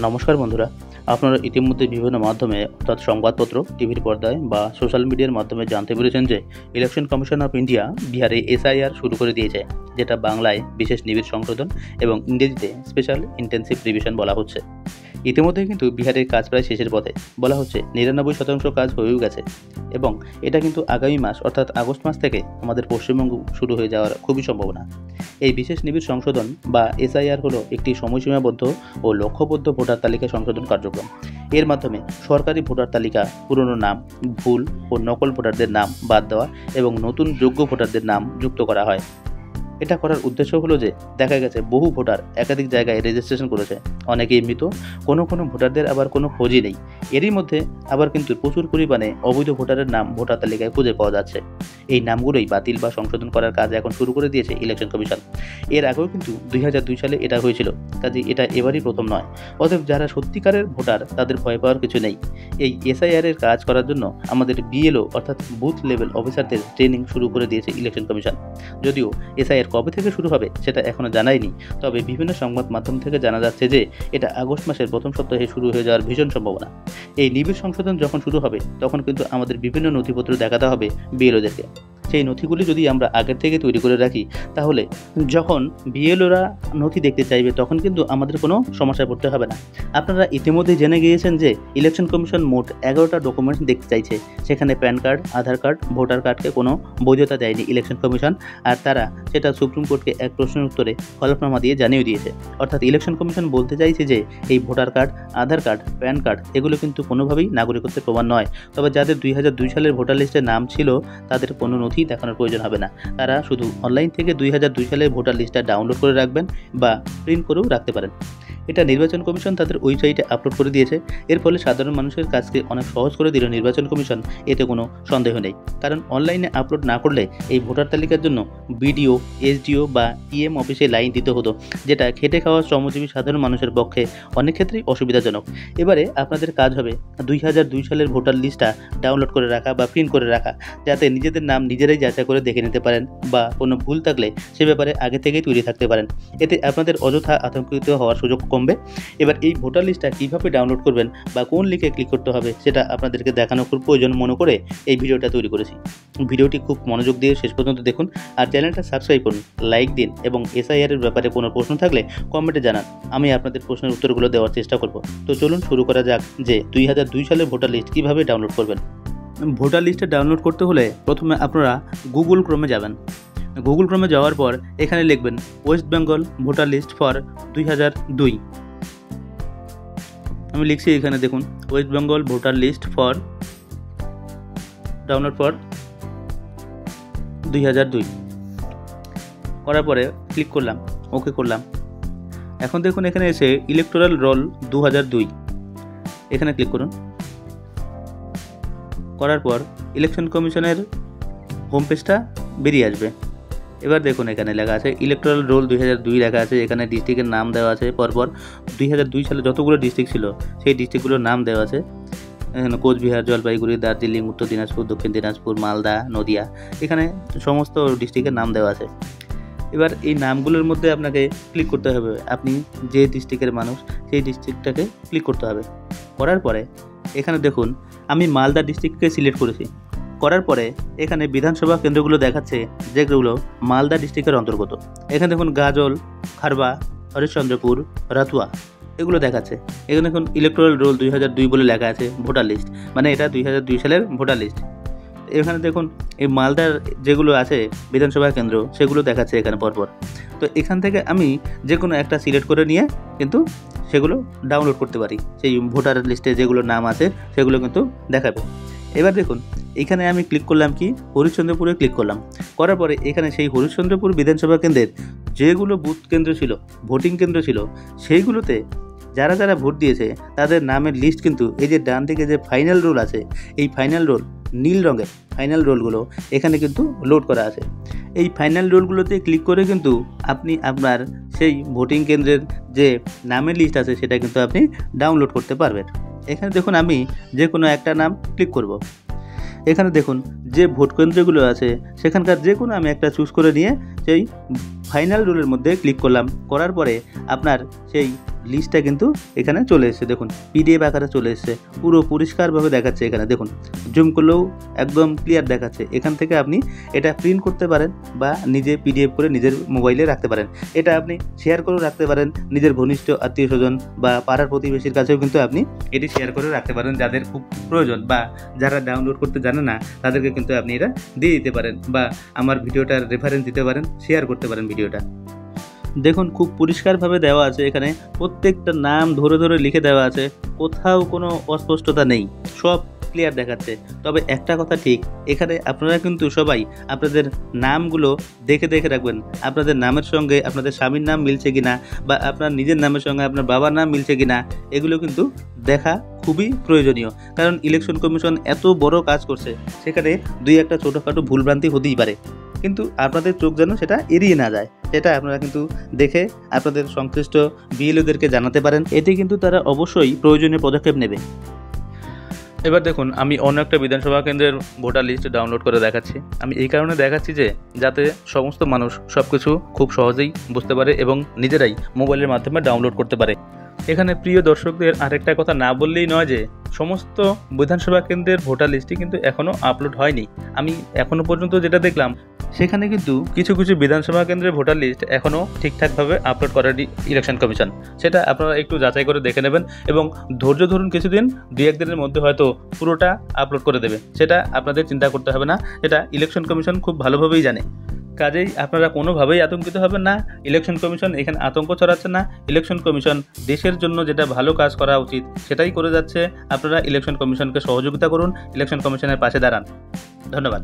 নমস্কার বন্ধুরা, আপনারা ইতিমধ্যে বিভিন্ন মাধ্যমে অর্থাৎ সংবাদপত্র, টিভির পর্দায় বা সোশ্যাল মিডিয়ার মাধ্যমে জানতে পেরেছেন যে ইলেকশন কমিশন অফ ইন্ডিয়া বিহারে এসআইআর শুরু করে দিয়েছে, যেটা বাংলায় বিশেষ নিবিড় সংশোধন এবং ইংরেজিতে স্পেশাল ইন্টেন্সিভ রিভিশন বলা হচ্ছে। ইতিমধ্যে কিন্তু বিহারের কাজ প্রায় শেষের পথে, বলা হচ্ছে 99% কাজ হয়েও গেছে এবং এটা কিন্তু আগামী মাস অর্থাৎ আগস্ট মাস থেকে আমাদের পশ্চিমবঙ্গ শুরু হয়ে যাওয়ার খুবই সম্ভাবনা। এই বিশেষ নিবিড় সংশোধন বা এসআইআর হলো একটি সময়সীমাবদ্ধ ও লক্ষ্যবদ্ধ ভোটার তালিকা সংশোধন কার্যক্রম। এর মাধ্যমে সরকারি ভোটার তালিকা পুরনো নাম, ভুল ও নকল ভোটারদের নাম বাদ দেওয়া এবং নতুন যোগ্য ভোটারদের নাম যুক্ত করা হয়। এটা করার উদ্দেশ্য হলো যে দেখা গেছে বহু ভোটার একাধিক জায়গায় রেজিস্ট্রেশন করেছে, অনেকেই মৃত, কোনো ভোটারদের আবার কোনো খোঁজই নেই। এরই মধ্যে আবার কিন্তু প্রচুর পরিমাণে অবৈধ ভোটারের নাম ভোটার তালিকায় খুঁজে পাওয়া যাচ্ছে। এই নামগুলোই বাতিল বা সংশোধন করার কাজ এখন শুরু করে দিয়েছে ইলেকশন কমিশন। এর আগেও কিন্তু 2002 সালে এটা হয়েছিল, কাজে এটা এবারই প্রথম নয়। অতএব যারা সত্যিকারের ভোটার তাদের ভয় পাওয়ার কিছু নেই। এই এসআইআর এর কাজ করার জন্য আমাদের বিএলও অর্থাৎ বুথ লেভেল অফিসারদের ট্রেনিং শুরু করে দিয়েছে ইলেকশন কমিশন। যদিও এসআইআর কবে থেকে শুরু হবে সেটা এখনো জানায়নি, তবে বিভিন্ন সংবাদ মাধ্যম থেকে জানা যাচ্ছে যে এটা আগস্ট মাসের প্রথম সপ্তাহে শুরু হয়ে যাওয়ার ভীষণ সম্ভাবনা। এই নিবিড় সংশোধন যখন শুরু হবে তখন কিন্তু আমাদের বিভিন্ন নথিপত্র দেখাতে হবে বিএলওদেরকে। সেই নথিগুলি যদি আমরা আগের থেকে তৈরি করে রাখি তাহলে যখন বিএলওরা নথি দেখতে চাইবে তখন কিন্তু আমাদের কোনো সমস্যায় পড়তে হবে না। আপনারা ইতিমধ্যে জেনে গিয়েছেন যে ইলেকশন কমিশন মোট 11টা ডকুমেন্টস দেখতে চাইছে। সেখানে প্যান কার্ড, আধার কার্ড, ভোটার কার্ডকে কোনো বৈধতা দেয়নি ইলেকশন কমিশন, আর তারা সেটা সুপ্রিম কোর্টকে এক প্রশ্নের উত্তরে হলফনামা দিয়ে জানিয়ে দিয়েছে। অর্থাৎ ইলেকশন কমিশন বলতে চাইছে যে এই ভোটার কার্ড, আধার কার্ড, প্যান কার্ড এগুলো কিন্তু কোনোভাবেই নাগরিকত্বের প্রমাণ নয়। তবে যাদের 2002 সালের ভোটার লিস্টে নাম ছিল তাদের কোনো নথি দেখানোর প্রয়োজন হবে না। তারা শুধু অনলাইন থেকে 2002 সালের ভোটার লিস্টটা ডাউনলোড করে রাখবেন বা প্রিন্ট করেও রাখতে পারেন। এটা নির্বাচন কমিশন তাদের ওয়েবসাইটে আপলোড করে দিয়েছে। এর ফলে সাধারণ মানুষের কাজকে অনেক সহজ করে দিল নির্বাচন কমিশন, এতে কোনো সন্দেহ নেই। কারণ অনলাইনে আপলোড না করলে এই ভোটার তালিকার জন্য বিডিও, এসডিও বা ইএম অফিসে লাইন দিতে হতো, যেটা খেটে খাওয়া শ্রমজীবী সাধারণ মানুষের পক্ষে অনেক ক্ষেত্রেই অসুবিধাজনক। এবারে আপনাদের কাজ হবে 2002 সালের ভোটার লিস্টটা ডাউনলোড করে রাখা বা প্রিন্ট করে রাখা, যাতে নিজেদের নাম নিজেরাই যাচাই করে দেখে নিতে পারেন বা কোনো ভুল থাকলে সে ব্যাপারে আগে থেকেই তৈরি থাকতে পারেন। এতে আপনাদের অযথা আতঙ্কিত হওয়ার সুযোগ কমবে। এবার এই ভোটার লিস্টটা কীভাবে ডাউনলোড করবেন বা কোন লিঙ্কে ক্লিক করতে হবে সেটা আপনাদেরকে দেখানো খুব প্রয়োজন মনে করে এই ভিডিওটা তৈরি করেছি। ভিডিওটি খুব মনোযোগ দিয়ে শেষ পর্যন্ত দেখুন আর চ্যানেলটা সাবস্ক্রাইব করুন, লাইক দিন এবং এসআইআর এর ব্যাপারে কোনো প্রশ্ন থাকলে কমেন্টে জানান। আমি আপনাদের প্রশ্নের উত্তরগুলো দেওয়ার চেষ্টা করব। তো চলুন শুরু করা যাক যে 2002 সালের ভোটার লিস্ট কীভাবে ডাউনলোড করবেন। ভোটার লিস্টে ডাউনলোড করতে হলে প্রথমে আপনারা গুগল ক্রোমে যাবেন। গুগল ক্রোমে যাওয়ার পর এখানে লিখবেন West Bengal voter list for 2002। আমি লিখছি, এখানে দেখুন West Bengal voter list for download for 2002 করার পরে ক্লিক করলাম, ওকে করলাম। এখন দেখুন এখানে এসে ইলেকটোরাল রোল 2002 এখানে ক্লিক করুন। করার পর ইলেকশন কমিশনের হোম পেজটা বেরিয়ে আসবে। এবার দেখুন এখানে লেখা আছে ইলেকটোরাল রোল 2002 লেখা আছে। এখানে ডিস্ট্রিক্টের নাম দেওয়া আছে, পরপর 2002 সালে যতগুলো ডিস্ট্রিক্ট ছিল সেই ডিস্ট্রিক্টগুলোর নাম দেওয়া আছে। এখানে কোচবিহার, জলপাইগুড়ি, দার্জিলিং, উত্তর দিনাজপুর, দক্ষিণ দিনাজপুর, মালদা, নদিয়া, এখানে সমস্ত ডিস্ট্রিক্টের নাম দেওয়া আছে। এবার এই নামগুলোর মধ্যে আপনাকে ক্লিক করতে হবে। আপনি যে ডিস্ট্রিক্টের মানুষ সেই ডিস্ট্রিক্টটাকে ক্লিক করতে হবে। করার পরে এখানে দেখুন আমি মালদা ডিস্ট্রিক্টকে সিলেক্ট করেছি। করার পরে এখানে বিধানসভা কেন্দ্রগুলো দেখাচ্ছে যেগুলো মালদা ডিস্ট্রিক্টের অন্তর্গত। এখানে দেখুন গাজল, খারবা, হরিশ্চন্দ্রপুর, রাতুয়া এগুলো দেখাচ্ছে। এখানে দেখুন ইলেকটোরাল রোল 2002 বলে লেখা আছে ভোটার লিস্ট, মানে এটা 2002 সালের ভোটার লিস্ট। এখানে দেখুন এই মালদার যেগুলো আছে বিধানসভা কেন্দ্র সেগুলো দেখাচ্ছে এখানে পরপর। তো এখান থেকে আমি যে কোনো একটা সিলেক্ট করে নিয়ে কিন্তু সেগুলো ডাউনলোড করতে পারি। সেই ভোটার লিস্টে যেগুলো নাম আছে সেগুলো কিন্তু দেখাবে। এবার দেখুন এখানে আমি ক্লিক করলাম কি হরিশ্চন্দ্রপুরে ক্লিক করলাম। করার পরে এখানে সেই হরিশ্চন্দ্রপুর বিধানসভা কেন্দ্রের যেগুলো বুথ কেন্দ্র ছিল, ভোটিং কেন্দ্র ছিল, সেইগুলোতে যারা যারা ভোট দিয়েছে তাদের নামের লিস্ট কিন্তু এই যে ডান দিকে যে ফাইনাল রোল আছে, এই ফাইনাল রোল নীল রঙের ফাইনাল রোলগুলো এখানে কিন্তু লোড করা আছে। এই ফাইনাল রোলগুলোতে ক্লিক করে কিন্তু আপনি আপনার সেই ভোটিং কেন্দ্রের যে নামের লিস্ট আছে সেটা কিন্তু আপনি ডাউনলোড করতে পারবেন। এখানে দেখুন আমি যে কোনো একটা নাম ক্লিক করব। এখানে দেখুন যে ভোট কেন্দ্রগুলো আছে সেখানকার যে কোনো আমি একটা চুজ করে নিয়ে সেই ফাইনাল রোলের মধ্যে ক্লিক করলাম। করার পরে আপনার সেই লিস্টটা কিন্তু এখানে চলে এসেছে। দেখুন পিডিএফ আকারে চলে এসেছে, পুরো পরিষ্কারভাবে দেখাচ্ছে। এখানে দেখুন জুম করলেও একদম ক্লিয়ার দেখাচ্ছে। এখান থেকে আপনি এটা প্রিন্ট করতে পারেন বা নিজে পিডিএফ করে নিজের মোবাইলে রাখতে পারেন। এটা আপনি শেয়ার করেও রাখতে পারেন নিজের ঘনিষ্ঠ আত্মীয় স্বজন বা পাড়ার প্রতিবেশীর কাছেও কিন্তু আপনি এটি শেয়ার করে রাখতে পারেন, যাদের খুব প্রয়োজন বা যারা ডাউনলোড করতে জানে না তাদেরকে কিন্তু আপনি এটা দিয়ে দিতে পারেন বা আমার ভিডিওটার রেফারেন্স দিতে পারেন, শেয়ার করতে পারেন ভিডিওটা। দেখুন খুব পরিষ্কারভাবে দেওয়া আছে, এখানে প্রত্যেকটা নাম ধরে ধরে লিখে দেওয়া আছে, কোথাও কোনো অস্পষ্টতা নেই, সব ক্লিয়ার দেখাচ্ছে। তবে একটা কথা ঠিক, এখানে আপনারা কিন্তু সবাই আপনাদের নামগুলো দেখে দেখে রাখবেন, আপনাদের নামের সঙ্গে আপনাদের স্বামীর নাম মিলছে কিনা বা আপনার নিজের নামের সঙ্গে আপনার বাবার নাম মিলছে কিনা, এগুলো কিন্তু দেখা খুবই প্রয়োজনীয়। কারণ ইলেকশন কমিশন এত বড় কাজ করছে, সেখানে দুই একটা ছোটোখাটো ভুলভ্রান্তি হতেই পারে, কিন্তু আপনাদের চোখ যেন সেটা এড়িয়ে না যায়, সেটা আপনারা কিন্তু দেখে আপনাদের সংশ্লিষ্ট বিএলওদেরকে জানাতে পারেন। এতে কিন্তু তারা অবশ্যই প্রয়োজনীয় পদক্ষেপ নেবে। এবার দেখুন আমি অন্য একটা বিধানসভা কেন্দ্রের ভোটার লিস্ট ডাউনলোড করে দেখাচ্ছি। আমি এই কারণে দেখাচ্ছি যে যাতে সমস্ত মানুষ সব কিছু খুব সহজেই বুঝতে পারে এবং নিজেরাই মোবাইলের মাধ্যমে ডাউনলোড করতে পারে। এখানে প্রিয় দর্শকদের আরেকটা কথা না বললেই নয় যে সমস্ত বিধানসভা কেন্দ্রের ভোটার লিস্টটি কিন্তু এখনও আপলোড হয়নি। আমি এখনও পর্যন্ত যেটা দেখলাম, সেখানে কিন্তু কিছু কিছু বিধানসভা কেন্দ্রের ভোটার লিস্ট এখনও ঠিকঠাকভাবে আপলোড করেনি ইলেকশন কমিশন। সেটা আপনারা একটু যাচাই করে দেখে নেবেন এবং ধৈর্য ধরুন, কিছুদিন দুই একদিনের মধ্যে হয়তো পুরোটা আপলোড করে দেবে। সেটা আপনাদের চিন্তা করতে হবে না, এটা ইলেকশন কমিশন খুব ভালোভাবেই জানে। কাজেই আপনারা কোনোভাবেই আতঙ্কিত হবেন না। ইলেকশন কমিশন এখানে আতঙ্ক ছড়াচ্ছে না। ইলেকশন কমিশন দেশের জন্য যেটা ভালো কাজ করা উচিত সেটাই করে যাচ্ছে। আপনারা ইলেকশন কমিশনকে সহযোগিতা করুন, ইলেকশন কমিশনের পাশে দাঁড়ান। ধন্যবাদ।